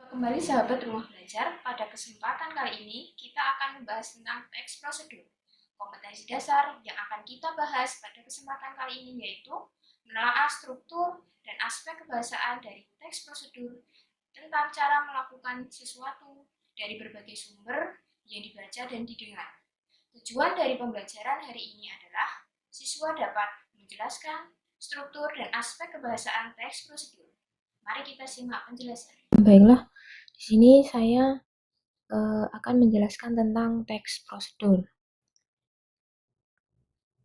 Kembali sahabat rumah belajar, pada kesempatan kali ini kita akan membahas tentang teks prosedur. Kompetensi dasar yang akan kita bahas pada kesempatan kali ini yaitu menelaah struktur dan aspek kebahasaan dari teks prosedur tentang cara melakukan sesuatu dari berbagai sumber yang dibaca dan didengar. Tujuan dari pembelajaran hari ini adalah siswa dapat menjelaskan struktur dan aspek kebahasaan teks prosedur. Mari kita simak penjelasan. Baiklah, di sini saya akan menjelaskan tentang teks prosedur.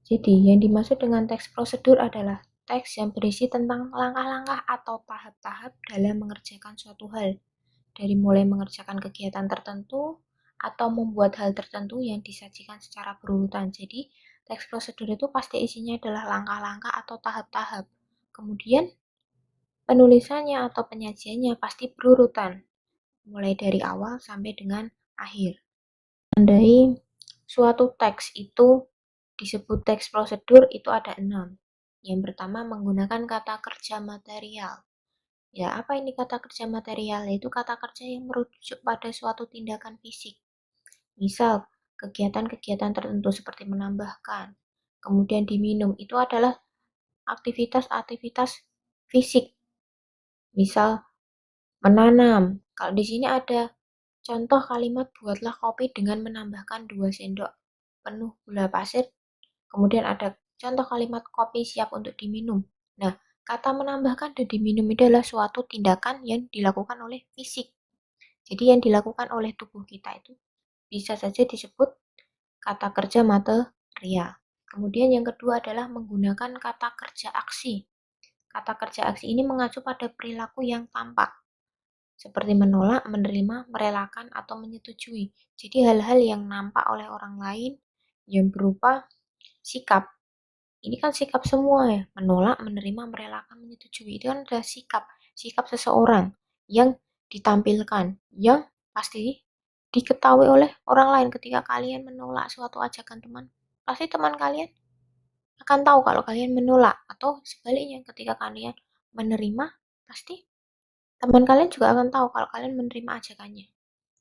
Jadi, yang dimaksud dengan teks prosedur adalah teks yang berisi tentang langkah-langkah atau tahap-tahap dalam mengerjakan suatu hal, dari mulai mengerjakan kegiatan tertentu atau membuat hal tertentu yang disajikan secara berurutan. Jadi, teks prosedur itu pasti isinya adalah langkah-langkah atau tahap-tahap. Kemudian, penulisannya atau penyajiannya pasti berurutan, mulai dari awal sampai dengan akhir. Menandai suatu teks itu disebut teks prosedur itu ada 6. Yang pertama menggunakan kata kerja material. Ya, apa ini kata kerja material? Yaitu kata kerja yang merujuk pada suatu tindakan fisik. Misal, kegiatan-kegiatan tertentu seperti menambahkan, kemudian diminum, itu adalah aktivitas-aktivitas fisik. Misal, menanam. Kalau di sini ada contoh kalimat buatlah kopi dengan menambahkan 2 sendok penuh gula pasir. Kemudian ada contoh kalimat kopi siap untuk diminum. Nah, kata menambahkan dan diminum itu adalah suatu tindakan yang dilakukan oleh fisik. Jadi yang dilakukan oleh tubuh kita itu bisa saja disebut kata kerja material. Kemudian yang kedua adalah menggunakan kata kerja aksi. Kata kerja aksi ini mengacu pada perilaku yang tampak, seperti menolak, menerima, merelakan, atau menyetujui. Jadi hal-hal yang nampak oleh orang lain yang berupa sikap. Ini kan sikap semua ya, menolak, menerima, merelakan, menyetujui. Itu kan adalah sikap, sikap seseorang yang ditampilkan, yang pasti diketahui oleh orang lain ketika kalian menolak suatu ajakan teman. Pasti teman kalian akan tahu kalau kalian menolak, atau sebaliknya ketika kalian menerima, pasti teman kalian juga akan tahu kalau kalian menerima ajakannya.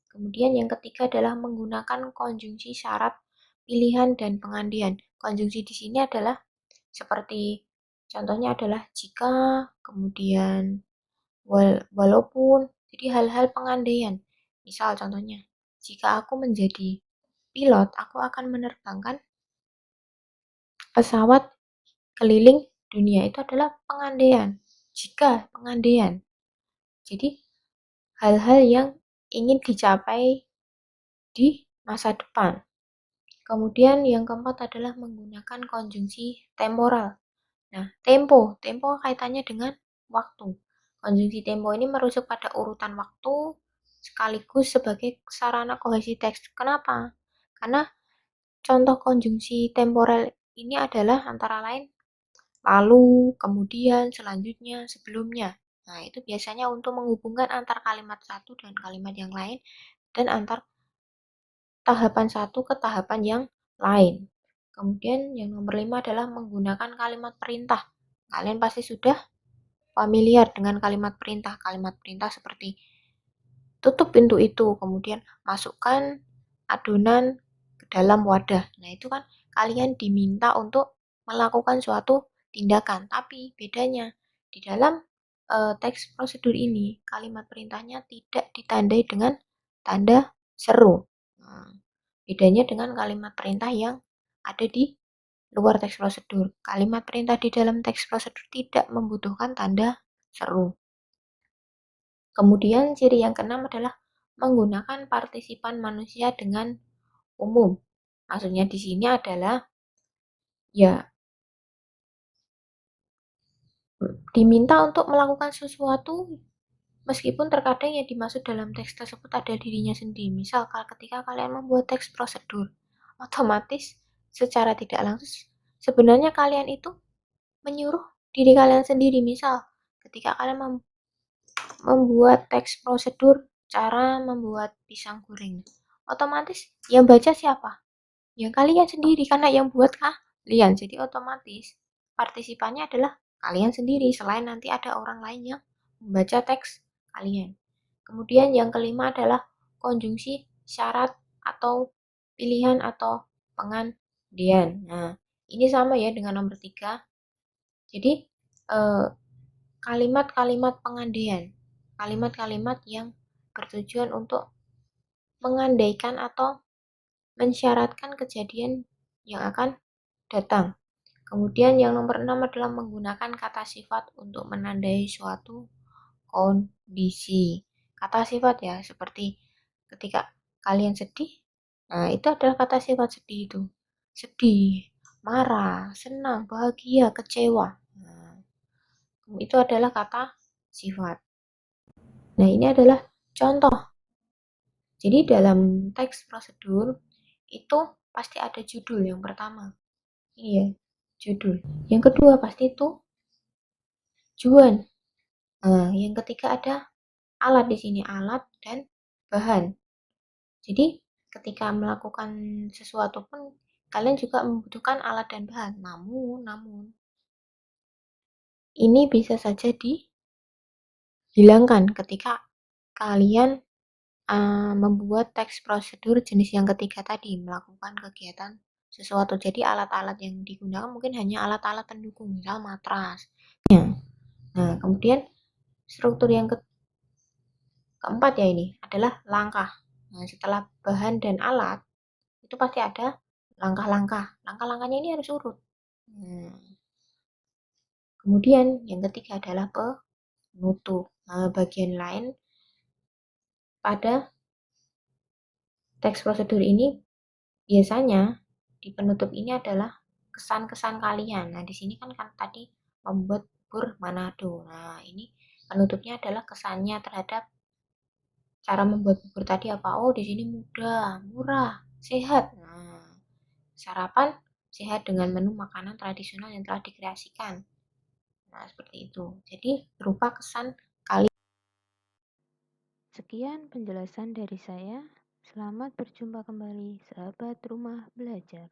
Kemudian yang ketiga adalah menggunakan konjungsi syarat, pilihan, dan pengandian. Konjungsi di sini adalah seperti contohnya adalah jika, kemudian walaupun, jadi hal-hal pengandaian. Misal contohnya, jika aku menjadi pilot, aku akan menerbangkan pesawat keliling dunia. Itu adalah pengandaian. Jika pengandaian. Jadi hal-hal yang ingin dicapai di masa depan. Kemudian yang keempat adalah menggunakan konjungsi temporal. Nah, tempo kaitannya dengan waktu. Konjungsi tempo ini merujuk pada urutan waktu sekaligus sebagai sarana kohesi teks. Kenapa? Karena contoh konjungsi temporal ini adalah antara lain lalu, kemudian, selanjutnya, sebelumnya. Nah, itu biasanya untuk menghubungkan antar kalimat satu dengan kalimat yang lain dan antar tahapan satu ke tahapan yang lain. Kemudian yang nomor 5 adalah menggunakan kalimat perintah. Kalian pasti sudah familiar dengan kalimat perintah. Kalimat perintah seperti tutup pintu itu, kemudian masukkan adonan ke dalam wadah. Nah, itu kan kalian diminta untuk melakukan suatu tindakan. Tapi bedanya di dalam teks prosedur ini, kalimat perintahnya tidak ditandai dengan tanda seru. Nah, bedanya dengan kalimat perintah yang ada di luar teks prosedur. Kalimat perintah di dalam teks prosedur tidak membutuhkan tanda seru. Kemudian ciri yang keenam adalah menggunakan partisipan manusia dengan umum. Maksudnya di sini adalah ya diminta untuk melakukan sesuatu meskipun terkadang yang dimaksud dalam teks tersebut ada dirinya sendiri. Misal ketika kalian membuat teks prosedur, otomatis secara tidak langsung sebenarnya kalian itu menyuruh diri kalian sendiri. Misal ketika kalian membuat teks prosedur cara membuat pisang goreng, otomatis yang baca siapa? Ya kalian sendiri, karena yang buat kalian. Jadi otomatis partisipannya adalah kalian sendiri, selain nanti ada orang lain yang membaca teks kalian. Kemudian yang kelima adalah konjungsi syarat atau pilihan atau pengandian. Nah, ini sama ya dengan nomor 3. Jadi, kalimat-kalimat pengandian, kalimat-kalimat yang bertujuan untuk mengandaikan atau mensyaratkan kejadian yang akan datang. Kemudian yang nomor 6 adalah menggunakan kata sifat untuk menandai suatu kondisi. Kata sifat ya, seperti ketika kalian sedih, nah itu adalah kata sifat sedih itu. Sedih, marah, senang, bahagia, kecewa. Nah, itu adalah kata sifat. Nah, ini adalah contoh. Jadi dalam teks prosedur itu pasti ada judul yang pertama. Ini ya, judul. Yang kedua pasti itu tujuan. Nah, yang ketiga ada alat di sini, alat dan bahan. Jadi ketika melakukan sesuatu pun kalian juga membutuhkan alat dan bahan. Namun ini bisa saja dihilangkan ketika kalian membuat teks prosedur jenis yang ketiga tadi, melakukan kegiatan sesuatu. Jadi alat-alat yang digunakan mungkin hanya alat-alat pendukung, misal matras. Nah, kemudian struktur yang keempat ya ini adalah langkah. Nah, setelah bahan dan alat, itu pasti ada langkah-langkah. Langkah-langkahnya ini harus urut. Kemudian yang ketiga adalah penutup. Nah, bagian lain pada teks prosedur ini biasanya di penutup ini adalah kesan-kesan kalian. Nah, di sini kan tadi membuat bubur Manado. Nah, ini penutupnya adalah kesannya terhadap cara membuat bubur tadi apa? Oh, di sini mudah, murah, sehat. Nah, sarapan sehat dengan menu makanan tradisional yang telah dikreasikan. Nah, seperti itu. Jadi, berupa kesan kalian. Sekian penjelasan dari saya. Selamat berjumpa kembali, sahabat rumah belajar.